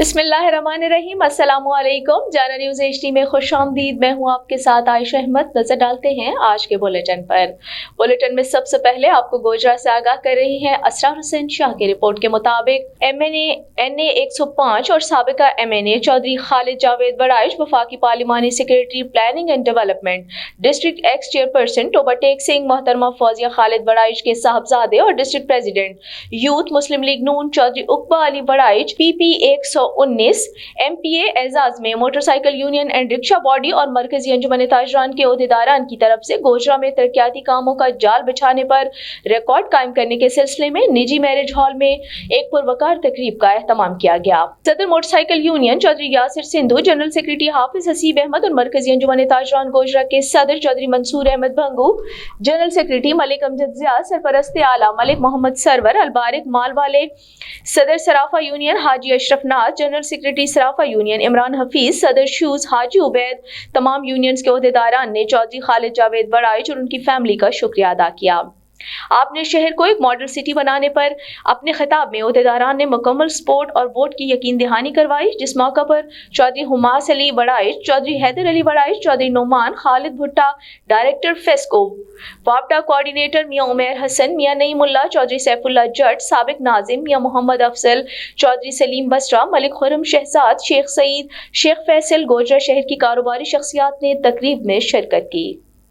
बिस्मिल्लाहिर्रहमानिर्रहीम। अस्सलामुअलैकुम। जाना न्यूज़ HD में खुशामदीद। मैं हूँ आपके साथ आयशा अहमद। नजर डालते हैं आज के बुलेटिन पर। बुलेटिन में सबसे पहले आपको गोजरा से आगाह कर रही हैं असरार हुसैन शाह की रिपोर्ट के मुताबिक MNA 105 और साबिका MNA चौधरी खालिद जावेद बड़ाइश वफाकी पार्लिमानी secretary planning and development district ex chairperson ओवरटेक सिंह मोहतरमा फौजिया खालिद बड़ाइश के साहबजादे और district president youth Muslim League नून चौधरी उकबा अली बड़ाइश PP 119 MPA एजाज में motorcycle union and rickshaw body और मरकजी अंजुमन ताजरान के ओहदेदारान की तरफ से गोजरा में तरक्याती कामों का जाल बिछाने पर रिकॉर्ड कायम करने के सिलसिले में निजी मैरिज हॉल में एक पुरवकार तकरीब का एहतमाम किया गया। सदर motorcycle union Chaudhry Yasir Sindhu, general secretary Hafiz Haseeb Ahmad और मरकजी अंजुमन ताजरान गोजरा के सदर चौधरी मंसूर अहमद भंगू, जनरल सेक्रेटरी मलिक अमजद जिया, सरपरस्त आला मलिक मोहम्मद सरवर अलबारिक माल वाले, सदर सराफा union Haji Ashraf Naz, general secretary सराफा यूनियन इमरान हफीज, सदर शूज हाजी उबैद, तमाम यूनियंस के ओहदेदारान ने चौधरी खालिद जावेद बड़ाइश और उनकी फैमिली का शुक्रिया अदा किया। आपने शहर को एक मॉडल सिटी बनाने पर अपने खिताब में ओहदेदारान ने मुकम्मल सपोर्ट और वोट की यकीन दहानी करवाई, जिस मौका पर चौधरी हुमास अली बड़ाइश, चौधरी हैदर अली बड़ाइश, चौधरी नोमान खालिद भुट्टा, डायरेक्टर फेस्को, वापडा कोऑर्डिनेटर मियां उमैर हसन, मियां नईमुल्ला, चौधरी सैफुल्ला जट, साबिक नाजिम मियां मोहम्मद अफजल, चौधरी सलीम बसरा, मलिक खुरम शहजाद, शेख सईद, शेख फैसल, गोजरा शहर की कारोबारी शख्सियात ने तकरीब में शिरकत की।